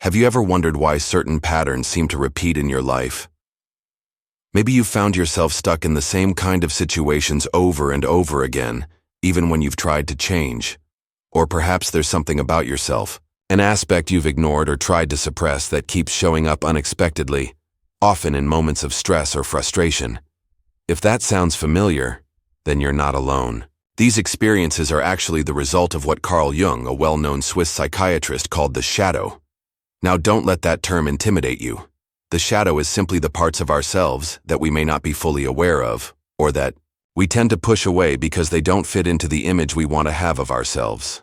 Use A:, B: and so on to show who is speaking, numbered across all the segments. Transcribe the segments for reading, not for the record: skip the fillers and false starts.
A: Have you ever wondered why certain patterns seem to repeat in your life? Maybe you've found yourself stuck in the same kind of situations over and over again, even when you've tried to change. Or perhaps there's something about yourself, an aspect you've ignored or tried to suppress that keeps showing up unexpectedly, often in moments of stress or frustration. If that sounds familiar, then you're not alone. These experiences are actually the result of what Carl Jung, a well-known Swiss psychiatrist, called the shadow. Now, don't let that term intimidate you. The shadow is simply the parts of ourselves that we may not be fully aware of, or that we tend to push away because they don't fit into the image we want to have of ourselves.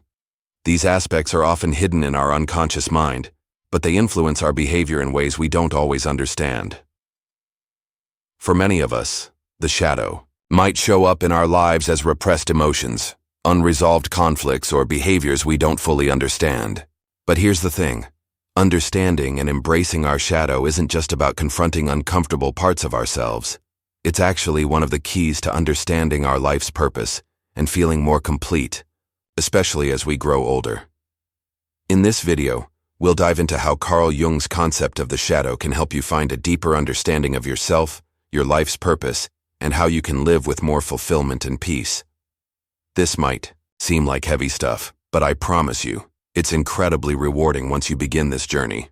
A: These aspects are often hidden in our unconscious mind, but they influence our behavior in ways we don't always understand. For many of us, the shadow might show up in our lives as repressed emotions, unresolved conflicts, or behaviors we don't fully understand. But here's the thing. Understanding and embracing our shadow isn't just about confronting uncomfortable parts of ourselves. It's actually one of the keys to understanding our life's purpose and feeling more complete, especially as we grow older. In this video, we'll dive into how Carl Jung's concept of the shadow can help you find a deeper understanding of yourself, your life's purpose, and how you can live with more fulfillment and peace. This might seem like heavy stuff, but I promise you, it's incredibly rewarding once you begin this journey.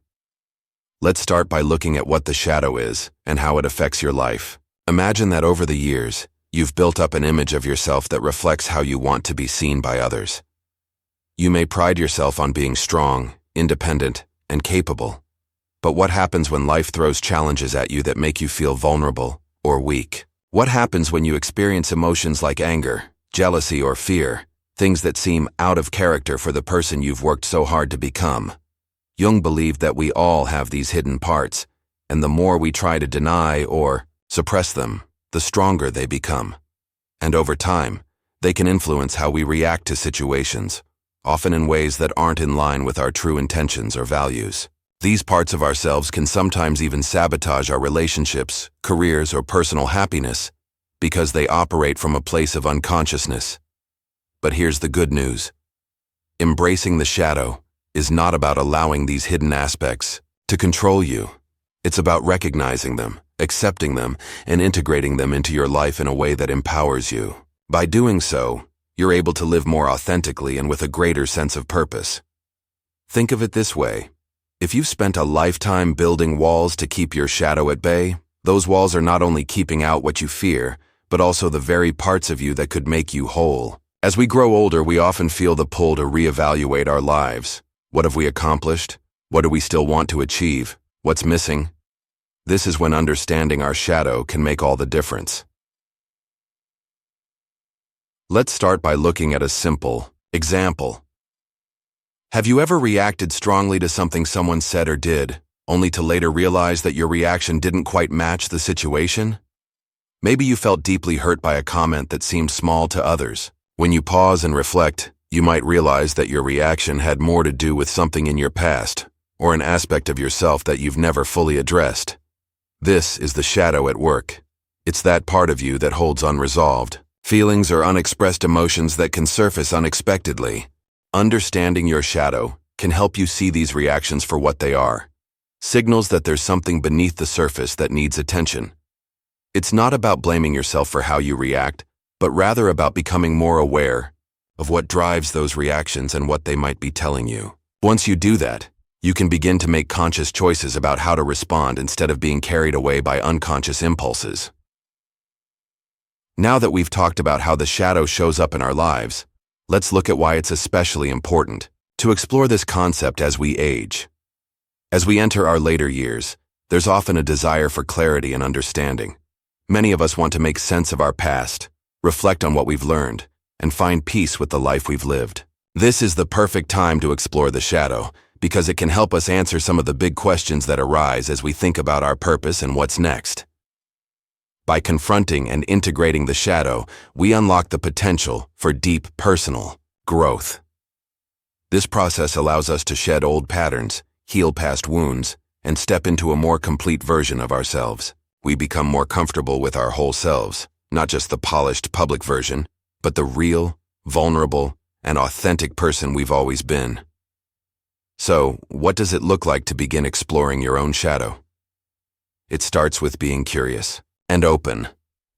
A: Let's start by looking at what the shadow is and how it affects your life. Imagine that over the years, you've built up an image of yourself that reflects how you want to be seen by others. You may pride yourself on being strong, independent, and capable. But what happens when life throws challenges at you that make you feel vulnerable or weak? What happens when you experience emotions like anger, jealousy, or fear, things that seem out of character for the person you've worked so hard to become? Jung believed that we all have these hidden parts, and the more we try to deny or suppress them, the stronger they become. And over time, they can influence how we react to situations, often in ways that aren't in line with our true intentions or values. These parts of ourselves can sometimes even sabotage our relationships, careers, or personal happiness because they operate from a place of unconsciousness. But here's the good news. Embracing the shadow is not about allowing these hidden aspects to control you. It's about recognizing them, accepting them, and integrating them into your life in a way that empowers you. By doing so, you're able to live more authentically and with a greater sense of purpose. Think of it this way. If you've spent a lifetime building walls to keep your shadow at bay, those walls are not only keeping out what you fear, but also the very parts of you that could make you whole. As we grow older, we often feel the pull to reevaluate our lives. What have we accomplished? What do we still want to achieve? What's missing? This is when understanding our shadow can make all the difference. Let's start by looking at a simple example. Have you ever reacted strongly to something someone said or did, only to later realize that your reaction didn't quite match the situation? Maybe you felt deeply hurt by a comment that seemed small to others. When you pause and reflect, you might realize that your reaction had more to do with something in your past, or an aspect of yourself that you've never fully addressed. This is the shadow at work. It's that part of you that holds unresolved feelings or unexpressed emotions that can surface unexpectedly. Understanding your shadow can help you see these reactions for what they are, signals that there's something beneath the surface that needs attention. It's not about blaming yourself for how you react, but rather about becoming more aware of what drives those reactions and what they might be telling you. Once you do that, you can begin to make conscious choices about how to respond instead of being carried away by unconscious impulses. Now that we've talked about how the shadow shows up in our lives, let's look at why it's especially important to explore this concept as we age. As we enter our later years, there's often a desire for clarity and understanding. Many of us want to make sense of our past, reflect on what we've learned, and find peace with the life we've lived. This is the perfect time to explore the shadow, because it can help us answer some of the big questions that arise as we think about our purpose and what's next. By confronting and integrating the shadow, we unlock the potential for deep personal growth. This process allows us to shed old patterns, heal past wounds, and step into a more complete version of ourselves. We become more comfortable with our whole selves, not just the polished public version, but the real, vulnerable, and authentic person we've always been. So, what does it look like to begin exploring your own shadow? It starts with being curious and open.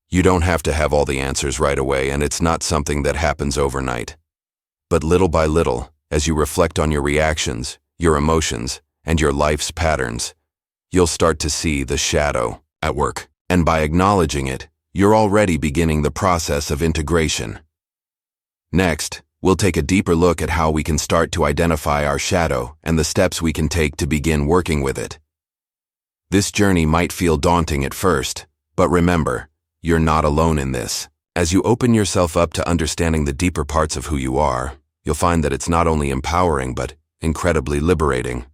A: You don't have to have all the answers right away, and it's not something that happens overnight. But little by little, as you reflect on your reactions, your emotions, and your life's patterns, you'll start to see the shadow at work. And by acknowledging it, you're already beginning the process of integration. Next, we'll take a deeper look at how we can start to identify our shadow and the steps we can take to begin working with it. This journey might feel daunting at first, but remember, you're not alone in this. As you open yourself up to understanding the deeper parts of who you are, you'll find that it's not only empowering but incredibly liberating.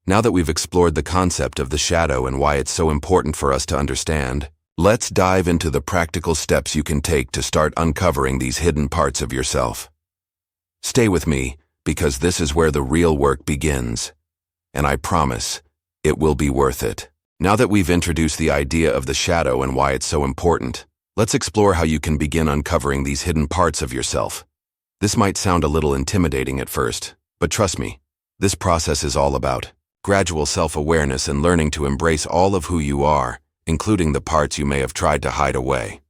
A: Now that we've explored the concept of the shadow and why it's so important for us to understand, let's dive into the practical steps you can take to start uncovering these hidden parts of yourself. Stay with me, because this is where the real work begins. And I promise, it will be worth it. Now that we've introduced the idea of the shadow and why it's so important, let's explore how you can begin uncovering these hidden parts of yourself. This might sound a little intimidating at first, but trust me, this process is all about gradual self-awareness and learning to embrace all of who you are, including the parts you may have tried to hide away.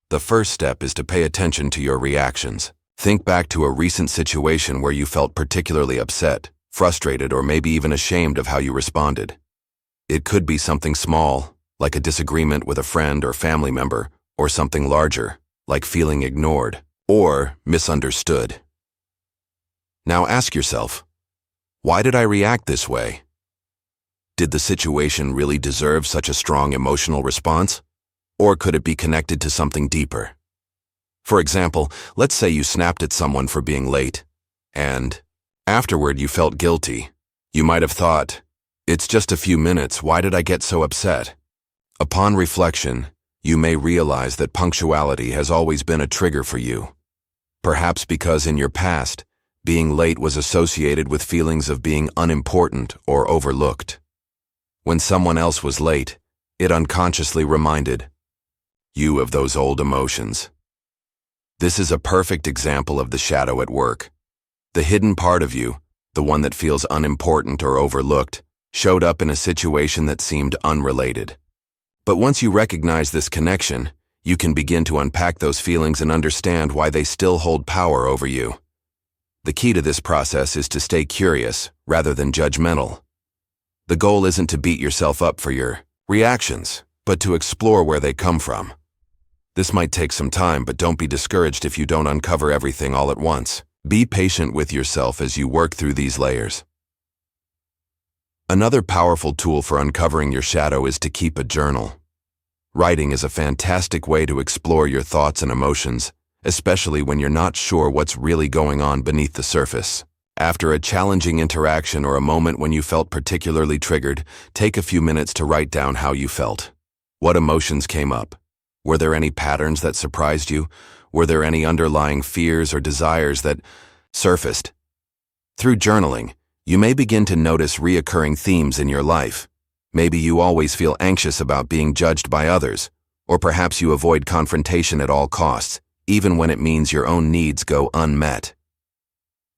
A: The first step is to pay attention to your reactions. Think back to a recent situation where you felt particularly upset, frustrated, or maybe even ashamed of how you responded. It could be something small, like a disagreement with a friend or family member, or something larger, like feeling ignored or misunderstood. Now ask yourself, why did I react this way? Did the situation really deserve such a strong emotional response? Or could it be connected to something deeper? For example, let's say you snapped at someone for being late, and afterward you felt guilty. You might have thought, "It's just a few minutes, why did I get so upset?" Upon reflection, you may realize that punctuality has always been a trigger for you. Perhaps because in your past, being late was associated with feelings of being unimportant or overlooked. When someone else was late, it unconsciously reminded you of those old emotions. This is a perfect example of the shadow at work. The hidden part of you, the one that feels unimportant or overlooked, showed up in a situation that seemed unrelated. But once you recognize this connection, you can begin to unpack those feelings and understand why they still hold power over you. The key to this process is to stay curious rather than judgmental. The goal isn't to beat yourself up for your reactions, but to explore where they come from. This might take some time, but don't be discouraged if you don't uncover everything all at once. Be patient with yourself as you work through these layers. Another powerful tool for uncovering your shadow is to keep a journal. Writing is a fantastic way to explore your thoughts and emotions, especially when you're not sure what's really going on beneath the surface. After a challenging interaction or a moment when you felt particularly triggered, take a few minutes to write down how you felt. What emotions came up? Were there any patterns that surprised you? Were there any underlying fears or desires that surfaced? Through journaling, you may begin to notice reoccurring themes in your life. Maybe you always feel anxious about being judged by others, or perhaps you avoid confrontation at all costs, even when it means your own needs go unmet.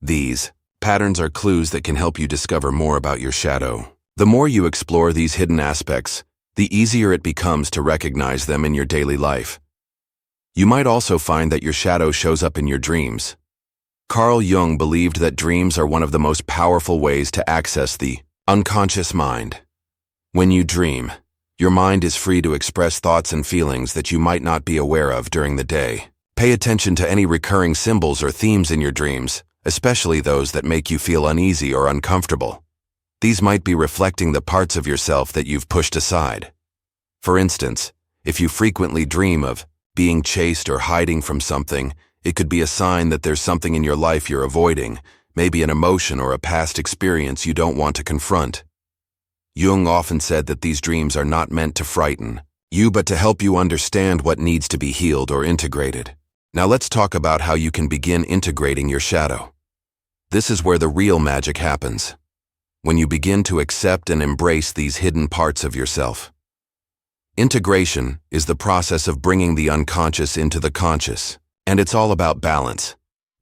A: These patterns are clues that can help you discover more about your shadow. The more you explore these hidden aspects, the easier it becomes to recognize them in your daily life. You might also find that your shadow shows up in your dreams. Carl Jung believed that dreams are one of the most powerful ways to access the unconscious mind. When you dream, your mind is free to express thoughts and feelings that you might not be aware of during the day. Pay attention to any recurring symbols or themes in your dreams, especially those that make you feel uneasy or uncomfortable. These might be reflecting the parts of yourself that you've pushed aside. For instance, if you frequently dream of being chased or hiding from something, it could be a sign that there's something in your life you're avoiding, maybe an emotion or a past experience you don't want to confront. Jung often said that these dreams are not meant to frighten you, but to help you understand what needs to be healed or integrated. Now let's talk about how you can begin integrating your shadow. This is where the real magic happens, when you begin to accept and embrace these hidden parts of yourself. Integration is the process of bringing the unconscious into the conscious, and it's all about balance.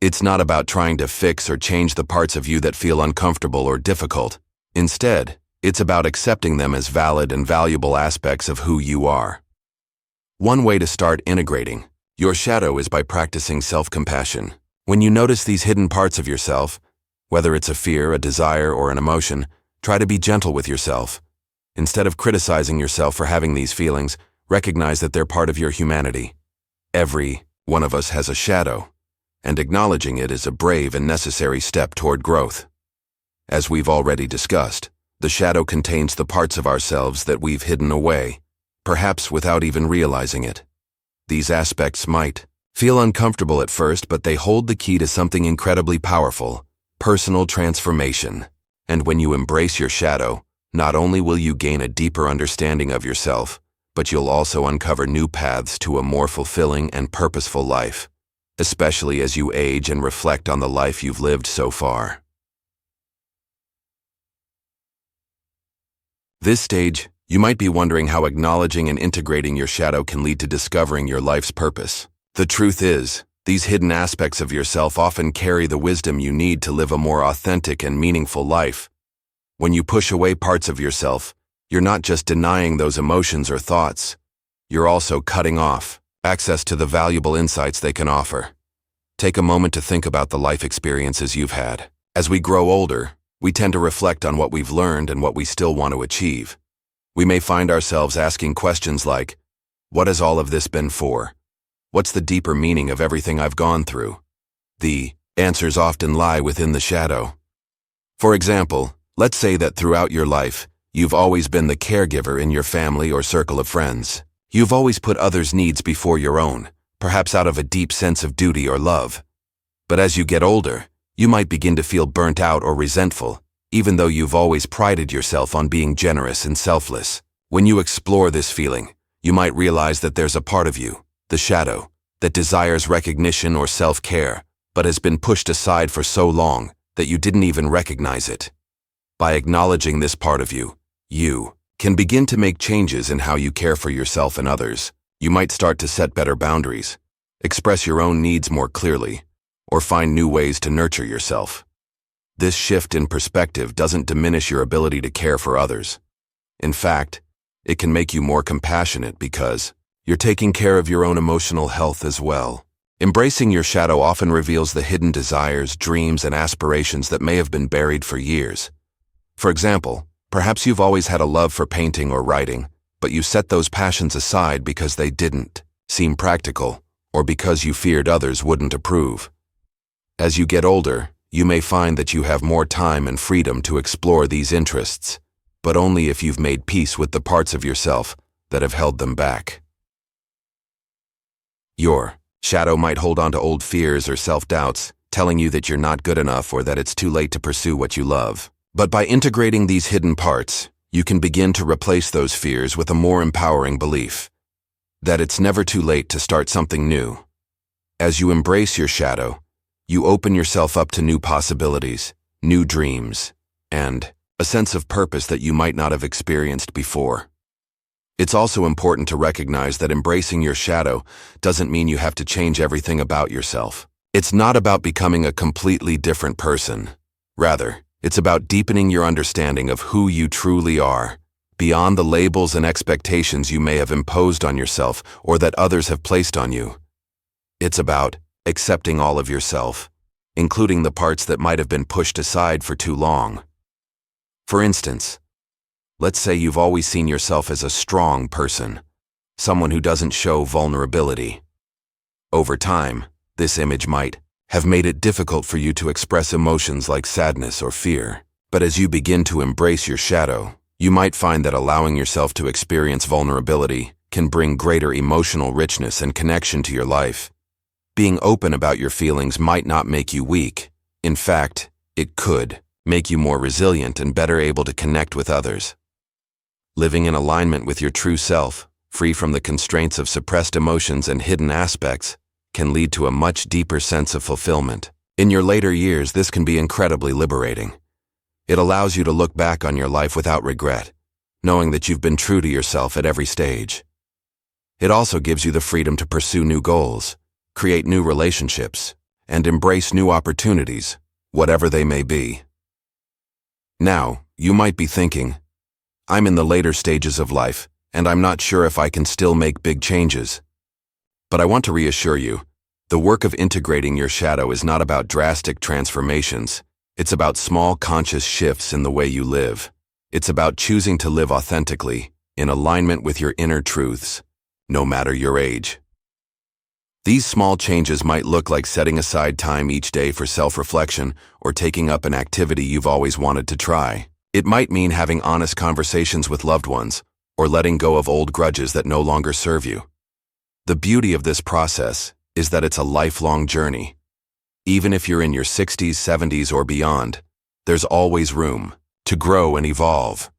A: It's not about trying to fix or change the parts of you that feel uncomfortable or difficult. Instead, it's about accepting them as valid and valuable aspects of who you are. One way to start integrating your shadow is by practicing self-compassion. When you notice these hidden parts of yourself, whether it's a fear, a desire, or an emotion, try to be gentle with yourself. Instead of criticizing yourself for having these feelings, recognize that they're part of your humanity. Every one of us has a shadow, and acknowledging it is a brave and necessary step toward growth. As we've already discussed, the shadow contains the parts of ourselves that we've hidden away, perhaps without even realizing it. These aspects might feel uncomfortable at first, but they hold the key to something incredibly powerful: personal transformation. And when you embrace your shadow, not only will you gain a deeper understanding of yourself, but you'll also uncover new paths to a more fulfilling and purposeful life, especially as you age and reflect on the life you've lived so far. This stage, you might be wondering how acknowledging and integrating your shadow can lead to discovering your life's purpose. The truth is, these hidden aspects of yourself often carry the wisdom you need to live a more authentic and meaningful life. When you push away parts of yourself, you're not just denying those emotions or thoughts, you're also cutting off access to the valuable insights they can offer. Take a moment to think about the life experiences you've had. As we grow older, we tend to reflect on what we've learned and what we still want to achieve. We may find ourselves asking questions like, what has all of this been for? What's the deeper meaning of everything I've gone through? The answers often lie within the shadow. For example, let's say that throughout your life, you've always been the caregiver in your family or circle of friends. You've always put others' needs before your own, perhaps out of a deep sense of duty or love. But as you get older, you might begin to feel burnt out or resentful, even though you've always prided yourself on being generous and selfless. When you explore this feeling, you might realize that there's a part of you, the shadow, that desires recognition or self-care, but has been pushed aside for so long that you didn't even recognize it. By acknowledging this part of you, you can begin to make changes in how you care for yourself and others. You might start to set better boundaries, express your own needs more clearly, or find new ways to nurture yourself. This shift in perspective doesn't diminish your ability to care for others. In fact, it can make you more compassionate because you're taking care of your own emotional health as well. Embracing your shadow often reveals the hidden desires, dreams, and aspirations that may have been buried for years. For example, perhaps you've always had a love for painting or writing, but you set those passions aside because they didn't seem practical, or because you feared others wouldn't approve. As you get older, you may find that you have more time and freedom to explore these interests, but only if you've made peace with the parts of yourself that have held them back. Your shadow might hold on to old fears or self-doubts, telling you that you're not good enough or that it's too late to pursue what you love. But by integrating these hidden parts, you can begin to replace those fears with a more empowering belief that it's never too late to start something new. As you embrace your shadow, you open yourself up to new possibilities, new dreams, and a sense of purpose that you might not have experienced before. It's also important to recognize that embracing your shadow doesn't mean you have to change everything about yourself. It's not about becoming a completely different person. Rather, it's about deepening your understanding of who you truly are, beyond the labels and expectations you may have imposed on yourself or that others have placed on you. It's about accepting all of yourself, including the parts that might have been pushed aside for too long. For instance, let's say you've always seen yourself as a strong person, someone who doesn't show vulnerability. Over time, this image might have made it difficult for you to express emotions like sadness or fear. But as you begin to embrace your shadow, you might find that allowing yourself to experience vulnerability can bring greater emotional richness and connection to your life. Being open about your feelings might not make you weak. In fact, it could make you more resilient and better able to connect with others. Living in alignment with your true self, free from the constraints of suppressed emotions and hidden aspects, can lead to a much deeper sense of fulfillment. In your later years, this can be incredibly liberating. It allows you to look back on your life without regret, knowing that you've been true to yourself at every stage. It also gives you the freedom to pursue new goals, create new relationships, and embrace new opportunities, whatever they may be. Now, you might be thinking, I'm in the later stages of life, and I'm not sure if I can still make big changes. But I want to reassure you, the work of integrating your shadow is not about drastic transformations. It's about small conscious shifts in the way you live. It's about choosing to live authentically, in alignment with your inner truths, no matter your age. These small changes might look like setting aside time each day for self-reflection or taking up an activity you've always wanted to try. It might mean having honest conversations with loved ones or letting go of old grudges that no longer serve you. The beauty of this process is that it's a lifelong journey. Even if you're in your 60s, 70s, or beyond, there's always room to grow and evolve.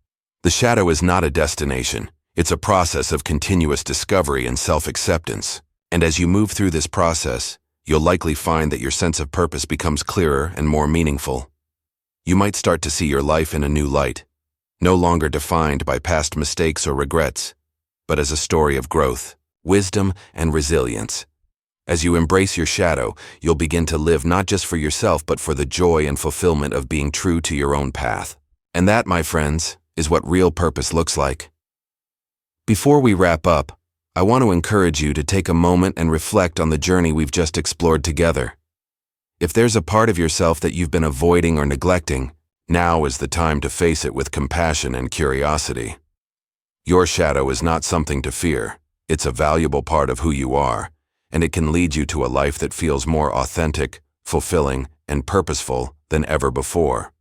A: The shadow is not a destination. It's a process of continuous discovery and self-acceptance. And as you move through this process, you'll likely find that your sense of purpose becomes clearer and more meaningful. You might start to see your life in a new light, no longer defined by past mistakes or regrets, but as a story of growth, wisdom, and resilience. As you embrace your shadow, you'll begin to live not just for yourself, but for the joy and fulfillment of being true to your own path. And that, my friends, is what real purpose looks like. Before we wrap up, I want to encourage you to take a moment and reflect on the journey we've just explored together. If there's a part of yourself that you've been avoiding or neglecting, now is the time to face it with compassion and curiosity. Your shadow is not something to fear. It's a valuable part of who you are, and it can lead you to a life that feels more authentic, fulfilling, and purposeful than ever before.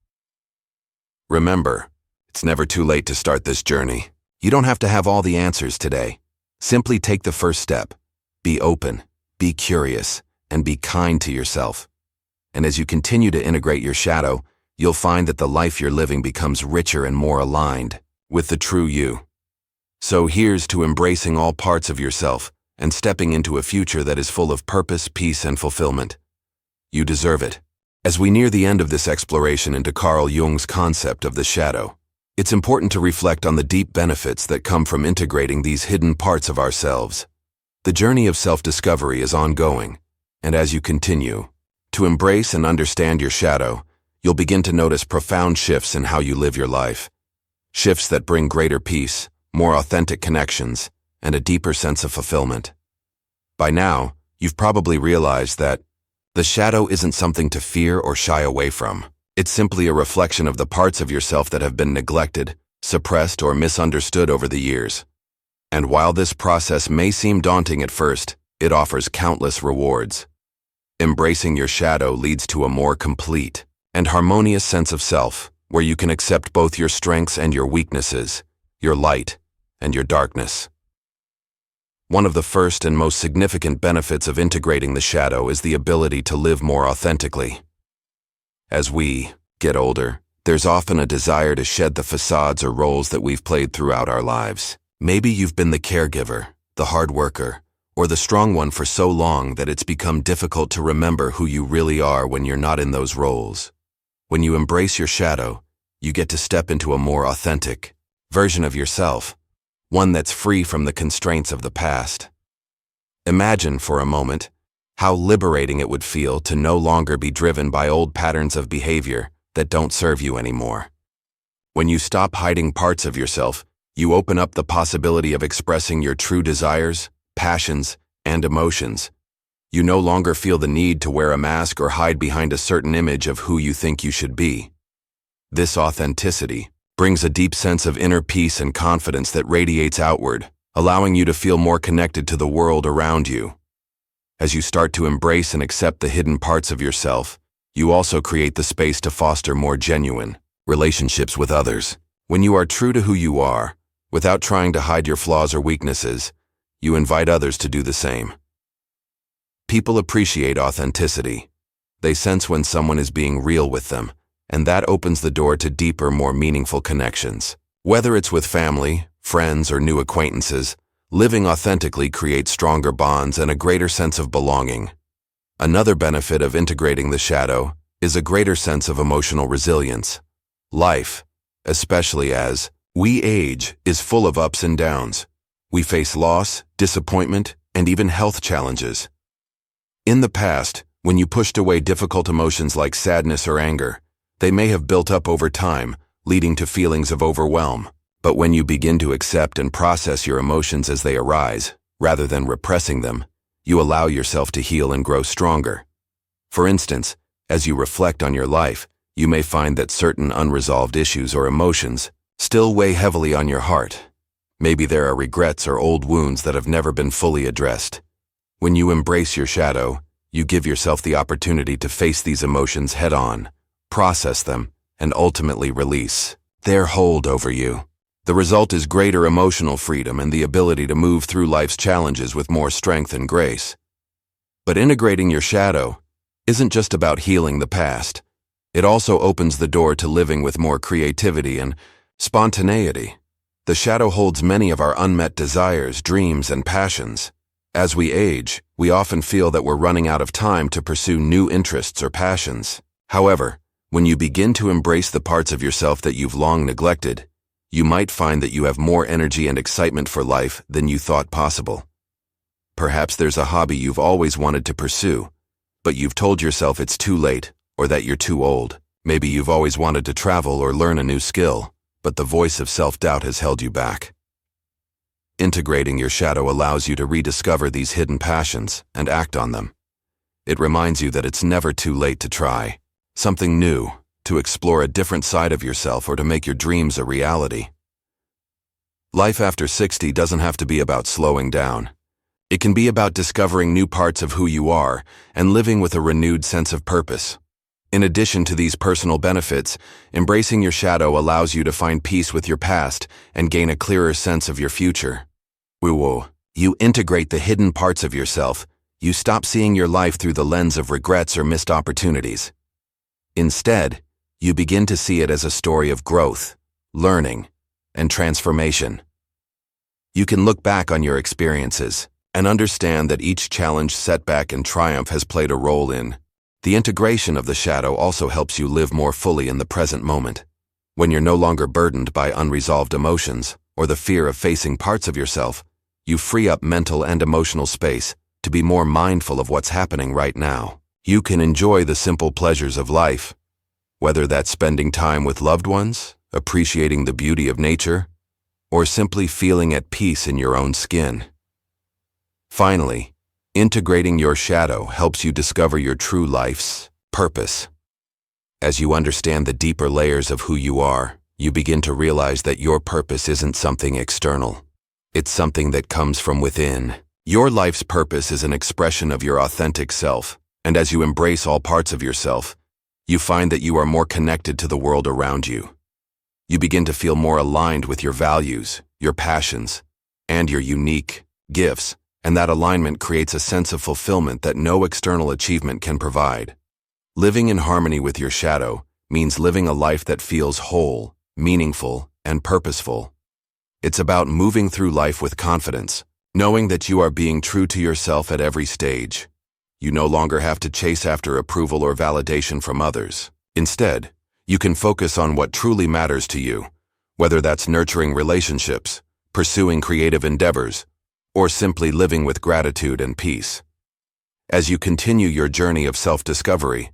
A: Remember, it's never too late to start this journey. You don't have to have all the answers today. Simply take the first step. Be open, be curious, and be kind to yourself. And as you continue to integrate your shadow, you'll find that the life you're living becomes richer and more aligned with the true you. So here's to embracing all parts of yourself and stepping into a future that is full of purpose, peace, and fulfillment. You deserve it. As we near the end of this exploration into Carl Jung's concept of the shadow, it's important to reflect on the deep benefits that come from integrating these hidden parts of ourselves. The journey of self-discovery is ongoing, and as you continue to embrace and understand your shadow, you'll begin to notice profound shifts in how you live your life. Shifts that bring greater peace, more authentic connections, and a deeper sense of fulfillment. By now, you've probably realized that the shadow isn't something to fear or shy away from. It's simply a reflection of the parts of yourself that have been neglected, suppressed, or misunderstood over the years. And while this process may seem daunting at first, it offers countless rewards. Embracing your shadow leads to a more complete and harmonious sense of self, where you can accept both your strengths and your weaknesses, your light and your darkness. One of the first and most significant benefits of integrating the shadow is the ability to live more authentically. As we get older, there's often a desire to shed the facades or roles that we've played throughout our lives. Maybe you've been the caregiver, the hard worker, or the strong one for so long that it's become difficult to remember who you really are when you're not in those roles. When you embrace your shadow, you get to step into a more authentic version of yourself, one that's free from the constraints of the past. Imagine for a moment how liberating it would feel to no longer be driven by old patterns of behavior that don't serve you anymore. When you stop hiding parts of yourself, you open up the possibility of expressing your true desires, passions, and emotions. You no longer feel the need to wear a mask or hide behind a certain image of who you think you should be. This authenticity brings a deep sense of inner peace and confidence that radiates outward, allowing you to feel more connected to the world around you. As you start to embrace and accept the hidden parts of yourself, you also create the space to foster more genuine relationships with others. When you are true to who you are, without trying to hide your flaws or weaknesses, you invite others to do the same. People appreciate authenticity. They sense when someone is being real with them, and that opens the door to deeper, more meaningful connections. Whether it's with family, friends, or new acquaintances, living authentically creates stronger bonds and a greater sense of belonging. Another benefit of integrating the shadow is a greater sense of emotional resilience. Life, especially as we age, is full of ups and downs. We face loss, disappointment, and even health challenges. In the past, When you pushed away difficult emotions like sadness or anger, they may have built up over time, leading to feelings of overwhelm. But when you begin to accept and process your emotions as they arise, rather than repressing them, you allow yourself to heal and grow stronger. For instance, as you reflect on your life, you may find that certain unresolved issues or emotions still weigh heavily on your heart. Maybe there are regrets or old wounds that have never been fully addressed. When you embrace your shadow, you give yourself the opportunity to face these emotions head-on, process them, and ultimately release their hold over you. The result is greater emotional freedom and the ability to move through life's challenges with more strength and grace. But integrating your shadow isn't just about healing the past. It also opens the door to living with more creativity and spontaneity. The shadow holds many of our unmet desires, dreams, and passions. As we age, we often feel that we're running out of time to pursue new interests or passions. However, when you begin to embrace the parts of yourself that you've long neglected, you might find that you have more energy and excitement for life than you thought possible. Perhaps there's a hobby you've always wanted to pursue, but you've told yourself it's too late or that you're too old. Maybe you've always wanted to travel or learn a new skill, but the voice of self-doubt has held you back. Integrating your shadow allows you to rediscover these hidden passions and act on them. It reminds you that it's never too late to try something new, to explore a different side of yourself, or to make your dreams a reality. Life after 60 doesn't have to be about slowing down. It can be about discovering new parts of who you are and living with a renewed sense of purpose. In addition to these personal benefits, embracing your shadow allows you to find peace with your past and gain a clearer sense of your future. You integrate the hidden parts of yourself. You stop seeing your life through the lens of regrets or missed opportunities. Instead, you begin to see it as a story of growth, learning, and transformation. You can look back on your experiences and understand that each challenge, setback, and triumph has played a role in. The integration of the shadow also helps you live more fully in the present moment. When you're no longer burdened by unresolved emotions or the fear of facing parts of yourself, you free up mental and emotional space to be more mindful of what's happening right now. You can enjoy the simple pleasures of life, whether that's spending time with loved ones, appreciating the beauty of nature, or simply feeling at peace in your own skin. Finally, integrating your shadow helps you discover your true life's purpose. As you understand the deeper layers of who you are, you begin to realize that your purpose isn't something external. It's something that comes from within. Your life's purpose is an expression of your authentic self, and as you embrace all parts of yourself, you find that you are more connected to the world around you. You begin to feel more aligned with your values, your passions, and your unique gifts, and that alignment creates a sense of fulfillment that no external achievement can provide. Living in harmony with your shadow means living a life that feels whole, meaningful, and purposeful. It's about moving through life with confidence, knowing that you are being true to yourself at every stage. You no longer have to chase after approval or validation from others. Instead, you can focus on what truly matters to you, whether that's nurturing relationships, pursuing creative endeavors, or simply living with gratitude and peace. As you continue your journey of self-discovery,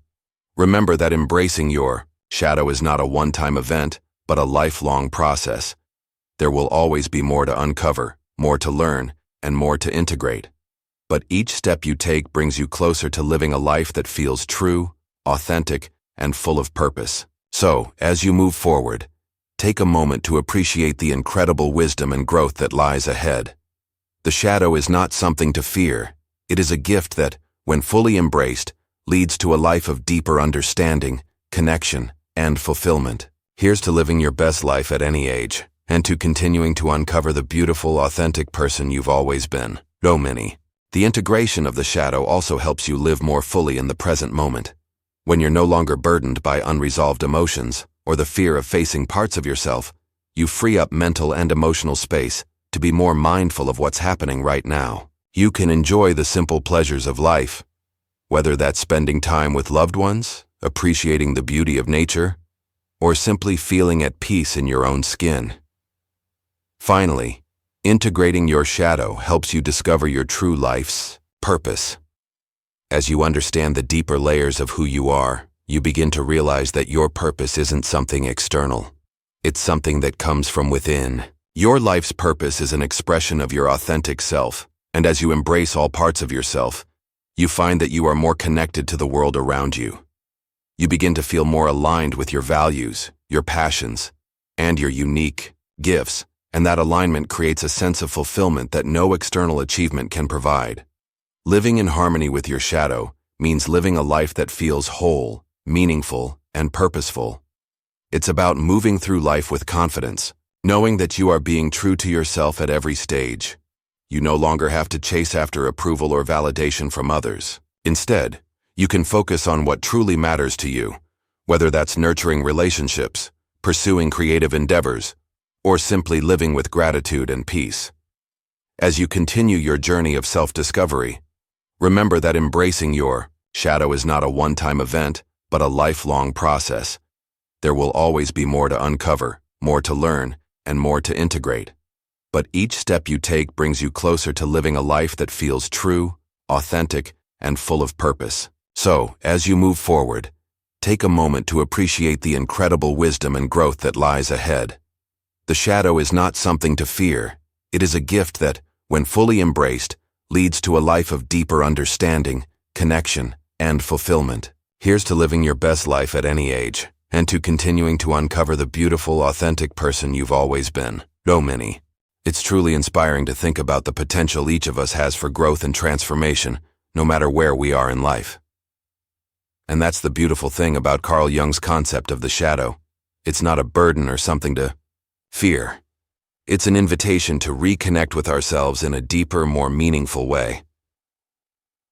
A: remember that embracing your shadow is not a one-time event, but a lifelong process. There will always be more to uncover, more to learn, and more to integrate. But each step you take brings you closer to living a life that feels true, authentic, and full of purpose. So, as you move forward, take a moment to appreciate the incredible wisdom and growth that lies ahead. The shadow is not something to fear. It is a gift that, when fully embraced, leads to a life of deeper understanding, connection, and fulfillment. Here's to living your best life at any age, and to continuing to uncover the beautiful, authentic person you've always been. The integration of the shadow also helps you live more fully in the present moment. When you're no longer burdened by unresolved emotions or the fear of facing parts of yourself, you free up mental and emotional space to be more mindful of what's happening right now. You can enjoy the simple pleasures of life, whether that's spending time with loved ones, appreciating the beauty of nature, or simply feeling at peace in your own skin. Finally, integrating your shadow helps you discover your true life's purpose. As you understand the deeper layers of who you are, you begin to realize that your purpose isn't something external. It's something that comes from within. Your life's purpose is an expression of your authentic self, and as you embrace all parts of yourself, you find that you are more connected to the world around you. You begin to feel more aligned with your values, your passions, and your unique gifts, and that alignment creates a sense of fulfillment that no external achievement can provide. Living in harmony with your shadow means living a life that feels whole, meaningful, and purposeful. It's about moving through life with confidence, knowing that you are being true to yourself at every stage. You no longer have to chase after approval or validation from others. Instead, you can focus on what truly matters to you, whether that's nurturing relationships, pursuing creative endeavors, or simply living with gratitude and peace. As you continue your journey of self-discovery, remember that embracing your shadow is not a one-time event, but a lifelong process. There will always be more to uncover, more to learn, and more to integrate. But each step you take brings you closer to living a life that feels true, authentic, and full of purpose. So, as you move forward, take a moment to appreciate the incredible wisdom and growth that lies ahead. The shadow is not something to fear. It is a gift that, when fully embraced, leads to a life of deeper understanding, connection, and fulfillment. Here's to living your best life at any age, and to continuing to uncover the beautiful, authentic person you've always been. So many. It's truly inspiring to think about the potential each of us has for growth and transformation, no matter where we are in life. And that's the beautiful thing about Carl Jung's concept of the shadow. It's not a burden or something to fear. It's an invitation to reconnect with ourselves in a deeper, more meaningful way.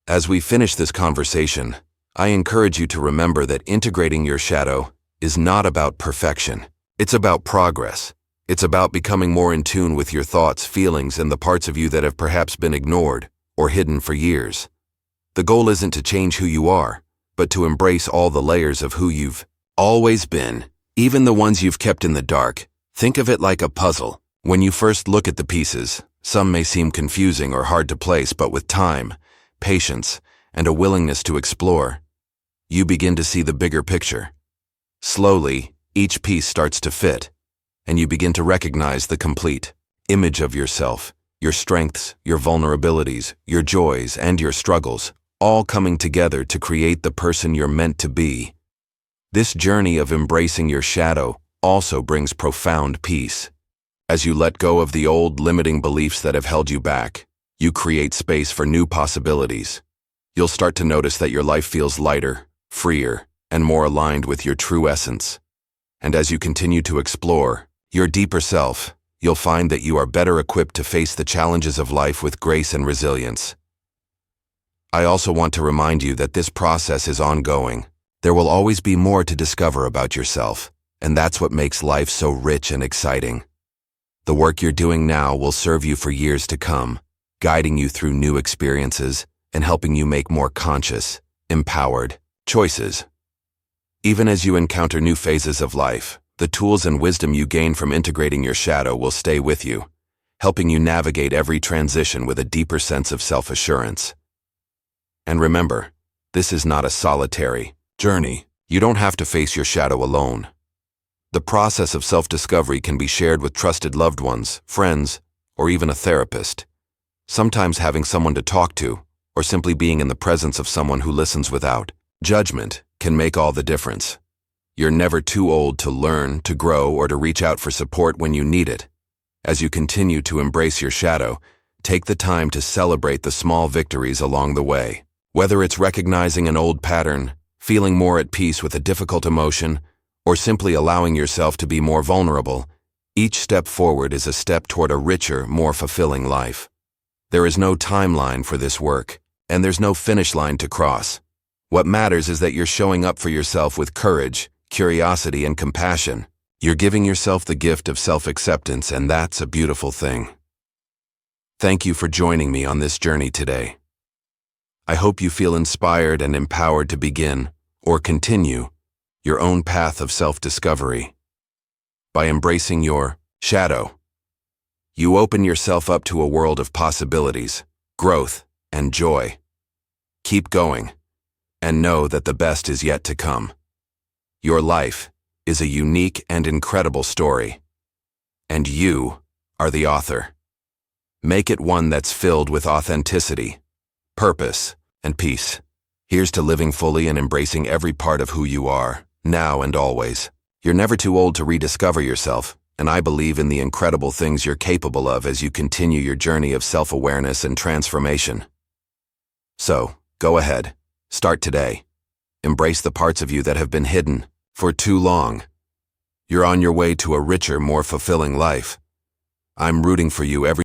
A: As we finish this conversation, I encourage you to remember that integrating your shadow is not about perfection. It's about progress. It's about becoming more in tune with your thoughts, feelings, and the parts of you that have perhaps been ignored or hidden for years. The goal isn't to change who you are, but to embrace all the layers of who you've always been, even the ones you've kept in the dark. Think of it like a puzzle. When you first look at the pieces, some may seem confusing or hard to place, but with time, patience, and a willingness to explore, you begin to see the bigger picture. Slowly, each piece starts to fit, and you begin to recognize the complete image of yourself, your strengths, your vulnerabilities, your joys, and your struggles, all coming together to create the person you're meant to be. This journey of embracing your shadow also brings profound peace. As you let go of the old limiting beliefs that have held you back, you create space for new possibilities. You'll start to notice that your life feels lighter, freer, and more aligned with your true essence. And as you continue to explore your deeper self, you'll find that you are better equipped to face the challenges of life with grace and resilience. I also want to remind you that this process is ongoing. There will always be more to discover about yourself, and that's what makes life so rich and exciting. The work you're doing now will serve you for years to come, guiding you through new experiences and helping you make more conscious, empowered choices. Even as you encounter new phases of life, the tools and wisdom you gain from integrating your shadow will stay with you, helping you navigate every transition with a deeper sense of self-assurance. And remember, this is not a solitary journey. You don't have to face your shadow alone. The process of self-discovery can be shared with trusted loved ones, friends, or even a therapist. Sometimes having someone to talk to, or simply being in the presence of someone who listens without judgment, can make all the difference. You're never too old to learn, to grow, or to reach out for support when you need it. As you continue to embrace your shadow, take the time to celebrate the small victories along the way. Whether it's recognizing an old pattern, feeling more at peace with a difficult emotion, or simply allowing yourself to be more vulnerable, each step forward is a step toward a richer, more fulfilling life. There is no timeline for this work, and there's no finish line to cross. What matters is that you're showing up for yourself with courage, curiosity, and compassion. You're giving yourself the gift of self-acceptance, and that's a beautiful thing. Thank you for joining me on this journey today. I hope you feel inspired and empowered to begin, or continue, your own path of self-discovery. By embracing your shadow, you open yourself up to a world of possibilities, growth, and joy. Keep going, and know that the best is yet to come. Your life is a unique and incredible story, and you are the author. Make it one that's filled with authenticity, purpose, and peace. Here's to living fully and embracing every part of who you are, now and always. You're never too old to rediscover yourself, and I believe in the incredible things you're capable of as you continue your journey of self-awareness and transformation. So, go ahead. Start today. Embrace the parts of you that have been hidden for too long. You're on your way to a richer, more fulfilling life. I'm rooting for you every